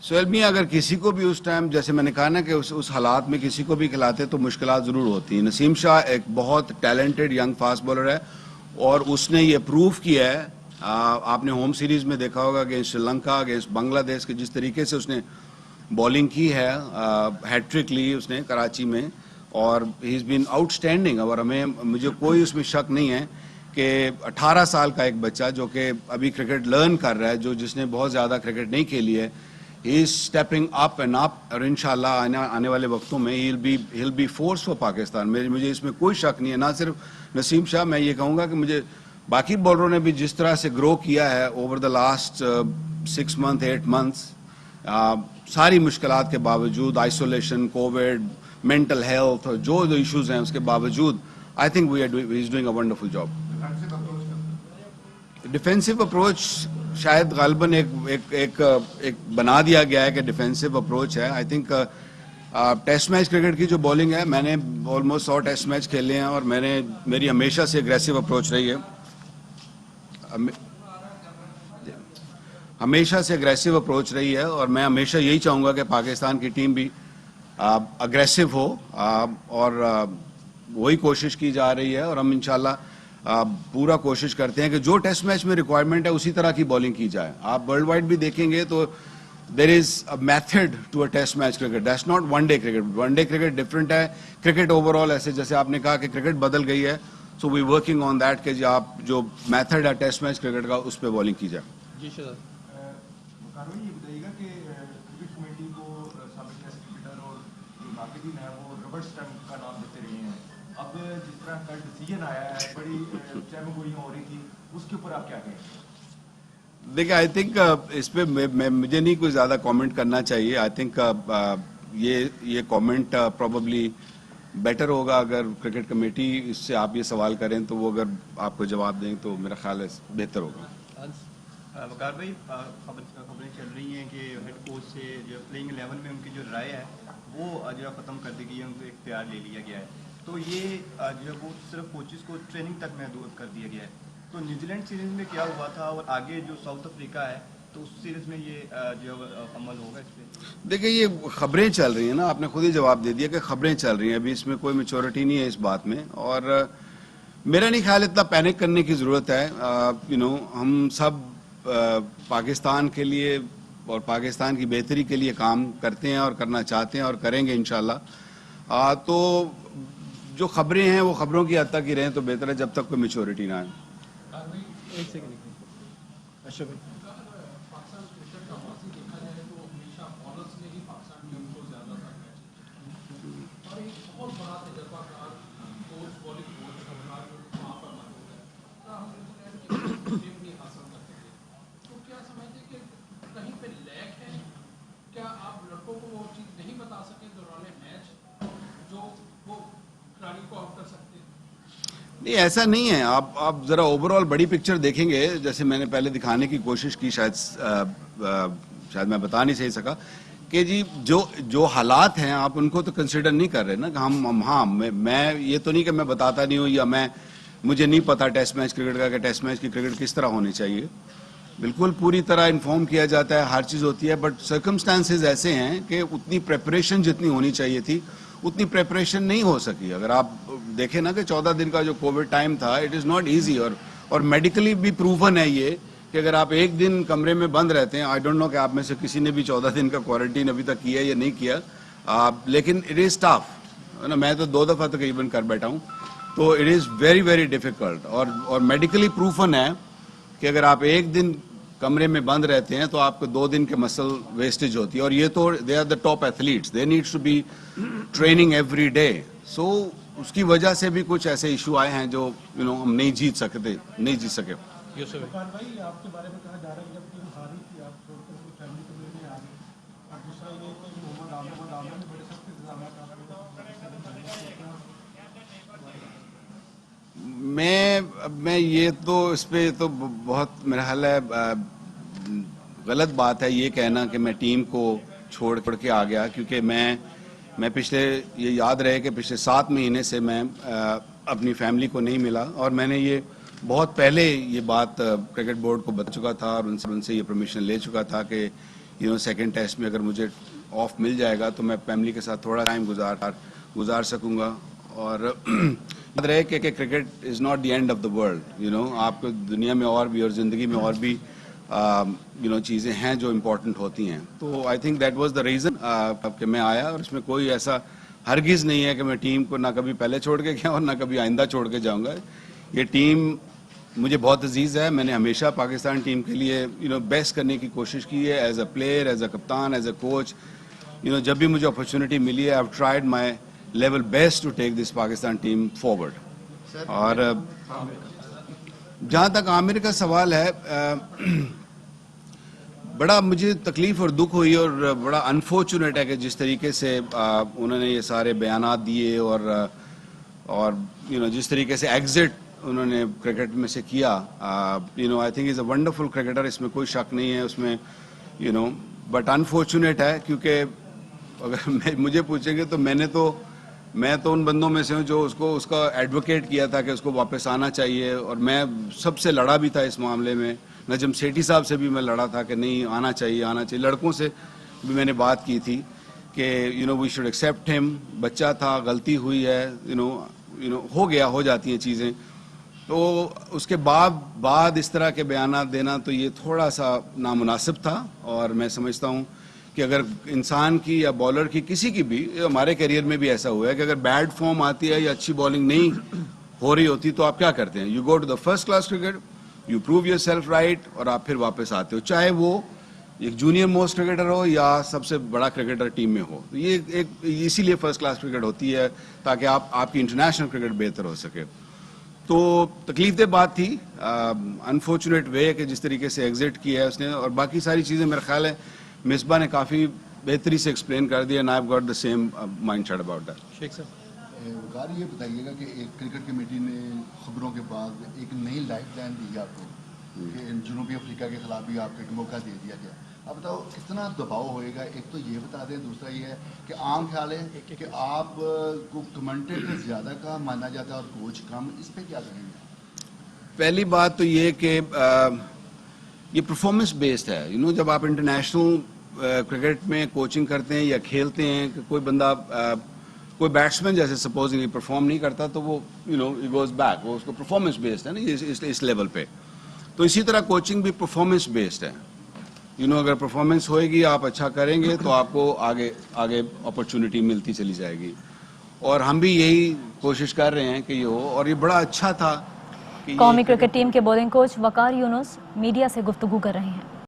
सोहेल मियां, अगर किसी को भी उस टाइम, जैसे मैंने कहा ना कि उस हालात में किसी को भी खिलाते तो मुश्किलात ज़रूर होती हैं। नसीम शाह एक बहुत टैलेंटेड यंग फास्ट बॉलर है और उसने ये प्रूव किया है। आपने होम सीरीज़ में देखा होगा अगेंस्ट श्रीलंका, अगेंस्ट बांग्लादेश के जिस तरीके से उसने बॉलिंग की है, हैट्रिक ली उसने कराची में, और ही इज़ बीन आउटस्टैंडिंग। और मुझे कोई उसमें शक नहीं है कि 18 साल का एक बच्चा जो कि अभी क्रिकेट लर्न कर रहा है, जिसने बहुत ज़्यादा क्रिकेट नहीं खेली है, he is stepping up and up, और इंशाल्लाह आने वाले वक्तों में he'll be force for Pakistan. मुझे इसमें कोई शक नहीं है। ना सिर्फ नसीम शाह, मैं ये कहूँगा कि मुझे बाकी बॉलरों ने भी जिस तरह से ग्रो किया है over the last 6 month 8 months, सारी मुश्किलात के बावजूद, आइसोलेशन, कोविड, मेंटल हेल्थ, और जो इश्यूज हैं उसके बावजूद, I think he is doing a wonderful job. Defensive approach शायद गालिबन एक बना दिया गया है कि डिफेंसिव अप्रोच है। I think test match cricket की जो बॉलिंग है, मैंने ऑलमोस्ट 100 टेस्ट मैच खेले हैं और मेरी हमेशा से एग्रेसिव अप्रोच रही है, हमेशा से एग्रेसिव अप्रोच रही है, और मैं हमेशा यही चाहूँगा कि पाकिस्तान की टीम भी अग्रेसिव हो, और वही कोशिश की जा रही है। और हम इंशाल्लाह पूरा कोशिश करते हैं कि जो टेस्ट मैच में रिक्वायरमेंट है उसी तरह की बॉलिंग की जाए। आप वर्ल्ड वाइड भी देखेंगे तो there is a method to a test match cricket, that's not one day cricket. One day cricket different है, क्रिकेट ओवरऑल ऐसे, जैसे आपने कहा कि क्रिकेट बदल गई है, so we working on that कि आप जो मेथड है टेस्ट मैच क्रिकेट का उस पर बॉलिंग की जाए। जी सर, ये बताइएगा कि क्रिकेट कमेटी को साबिक टेस्ट क्रिकेटर और जो नाकिदीन है वो रबड़ स्टैम्प का नाम देते रहे हैं। अब जिस तरह का डिसीजन आया है, बड़ी चहमगोइयां हो रही थी, उसके ऊपर आप क्या कहेंगे? देखिए, आई थिंक इस पे मुझे नहीं कुछ ज़्यादा कमेंट करना चाहिए। आई थिंक ये कमेंट प्रोबेबली बेटर होगा अगर क्रिकेट कमेटी इससे आप ये सवाल करें, तो वो अगर आपको जवाब दें तो मेरा ख्याल है बेहतर होगा। वकार भाई, खबरें चल रही हैं कि हेड कोच से जो प्लेइंग 11 में उनकी जो राय है वो जो ख़त्म कर दी गई है, उनको इख्तियार ले लिया गया है। तो ये जो वो सिर्फ कोचेस को ट्रेनिंग तक महदूद कर दिया गया है। तो न्यूजीलैंड सीरीज़ में क्या हुआ था और आगे जो साउथ अफ्रीका है, तो उस सीरीज़ में ये जो अमल होगा इस पर? देखिए, ये खबरें चल रही हैं ना, आपने खुद ही जवाब दे दिया कि खबरें चल रही हैं, अभी इसमें कोई मैच्योरिटी नहीं है इस बात में। और मेरा नहीं ख्याल इतना पैनिक करने की ज़रूरत है। हम सब पाकिस्तान के लिए और पाकिस्तान की बेहतरी के लिए काम करते हैं और करना चाहते हैं और करेंगे इंशाल्लाह। तो जो खबरें हैं वो खबरों की हद तक ही रहें तो बेहतर है, जब तक कोई मैच्योरिटी ना आए। एक सेकंड, अशोक नहीं, ऐसा नहीं है। आप जरा ओवरऑल बड़ी पिक्चर देखेंगे, जैसे मैंने पहले दिखाने की कोशिश की, शायद मैं बता नहीं सही सका कि जी जो हालात हैं आप उनको तो कंसिडर नहीं कर रहे ना। हाँ, मैं ये तो नहीं कि मैं बताता नहीं हूँ या मुझे नहीं पता टेस्ट मैच क्रिकेट का कि टेस्ट मैच की क्रिकेट किस तरह होनी चाहिए। बिल्कुल पूरी तरह इन्फॉर्म किया जाता है, हर चीज़ होती है, बट सर्कमस्टांसेस ऐसे हैं कि उतनी प्रेपरेशन जितनी होनी चाहिए थी उतनी प्रेपरेशन नहीं हो सकी। अगर आप देखें ना कि 14 दिन का जो कोविड टाइम था, इट इज़ नॉट ईजी, और मेडिकली भी प्रूवन है ये कि अगर आप एक दिन कमरे में बंद रहते हैं, आई डोंट नो कि आप में से किसी ने भी 14 दिन का क्वारंटीन अभी तक किया या नहीं किया, लेकिन इट इज़ टफ, है ना। मैं तो 2 दफ़ा तकरीबन कर बैठा हूँ, तो it is very very difficult, और मेडिकली प्रूवन है कि अगर आप एक दिन कमरे में बंद रहते हैं तो आपको 2 दिन के मसल वेस्टेज होती है। और ये तो they are the top athletes, they needs to be training every day. So उसकी वजह से भी कुछ ऐसे इशू आए हैं जो हम नहीं जीत सके। भाई, आपके बारे में कहा जा रहा है कि जब टीम हारी थी आप छोड़कर अपनी फैमिली को लेने आ गए, और दूसरा ये कि मोहम्मद आलम ने बड़े सख्त इंतजाम मैं ये तो इस पे तो बहुत मेरा ख्याल है गलत बात है ये कहना कि मैं टीम को छोड़ के आ गया, क्योंकि मैं पिछले, ये याद रहे कि पिछले 7 महीने से मैं अपनी फैमिली को नहीं मिला, और मैंने ये बहुत पहले ये बात क्रिकेट बोर्ड को बता चुका था और उनसे ये परमिशन ले चुका था कि सेकंड टेस्ट में अगर मुझे ऑफ मिल जाएगा तो मैं फैमिली के साथ थोड़ा टाइम गुजार सकूंगा। और याद रहे कि cricket is not the end of the world. आपको दुनिया में और भी और ज़िंदगी में और भी चीज़ें हैं जो इम्पोर्टेंट होती हैं। तो I think that was the reason कि मैं आया, और इसमें कोई ऐसा हरगिज़ नहीं है कि मैं टीम को ना कभी पहले छोड़ के गया और ना कभी आइंदा छोड़ के जाऊंगा। ये टीम मुझे बहुत अजीज़ है। मैंने हमेशा पाकिस्तान टीम के लिए बेस्ट करने की कोशिश की है, as a player, as a कप्तान, एज अ कोच। जब भी मुझे अपॉर्चुनिटी मिली है, I have tried my level best to take this Pakistan team forward. और जहाँ तक आमिर का सवाल है, बड़ा मुझे तकलीफ और दुख हुई और बड़ा अनफॉर्चुनेट है कि जिस तरीके से उन्होंने ये सारे बयानात दिए और जिस तरीके से एग्जिट उन्होंने क्रिकेट में से किया। I think is a wonderful cricketer, इसमें कोई शक नहीं है उसमें। बट अनफॉर्चुनेट है क्योंकि अगर मुझे पूछेंगे तो मैं तो उन बंदों में से हूँ जो उसका एडवोकेट किया था कि उसको वापस आना चाहिए, और मैं सबसे लड़ा भी था इस मामले में। नजम सेठी साहब से भी मैं लड़ा था कि नहीं, आना चाहिए। लड़कों से भी मैंने बात की थी कि वी शुड एक्सेप्ट हिम। बच्चा था, गलती हुई है, हो जाती हैं चीज़ें। तो उसके बाद इस तरह के बयानात देना तो ये थोड़ा सा नामुनासिब था। और मैं समझता हूँ कि अगर इंसान की या बॉलर की, किसी की भी, हमारे करियर में भी ऐसा हुआ है कि अगर बैड फॉर्म आती है या अच्छी बॉलिंग नहीं हो रही होती तो आप क्या करते हैं? You go to the first class cricket, you prove yourself right, और आप फिर वापस आते हो, चाहे वो एक जूनियर मोस्ट क्रिकेटर हो या सबसे बड़ा क्रिकेटर टीम में हो। तो ये इसीलिए फर्स्ट क्लास क्रिकेट होती है ताकि आपकी इंटरनेशनल क्रिकेट बेहतर हो सके। तो तकलीफदेह बात थी, अनफॉर्चुनेट वे कि जिस तरीके से एग्जिट किया है उसने, और बाकी सारी चीज़ें मेरा ख्याल है मिसबा ने काफ़ी बेहतरी से एक्सप्लेन कर दिया, and I have got the same mindset about that. Sheikh sir, Waqar, ये बताइएगा कि एक क्रिकेट कमेटी ने खबरों के बाद एक नई लाइफलाइन दी आपको कि जनूबी अफ्रीका के खिलाफ भी आपको एक मौका दे दिया गया। अब बताओ कितना दबाव होएगा? एक तो ये बता दें, दूसरा ये है कि आम ख्याल है कि आप को कमेंटेटर ज़्यादा का माना जाता है और कोच कम, इस पे क्या कहेंगे? पहली बात तो ये कि ये परफॉर्मेंस बेस्ड है। जब आप इंटरनेशनल क्रिकेट में कोचिंग करते हैं या खेलते हैं कि कोई बंदा कोई बैट्समैन जैसे सपोजिंगली परफॉर्म नहीं करता तो वो इट गोज बैक, वो उसको परफॉर्मेंस बेस्ड है ना इस लेवल पे। तो इसी तरह कोचिंग भी परफॉर्मेंस बेस्ड है। अगर परफॉर्मेंस होएगी, आप अच्छा करेंगे तो आपको आगे अपॉर्चुनिटी मिलती चली जाएगी। और हम भी यही कोशिश कर रहे हैं कि ये हो, और ये बड़ा अच्छा था कि कौमी क्रिकेट टीम के बॉलिंग कोच वकार यूनुस मीडिया से गुफ्तगू कर रहे हैं।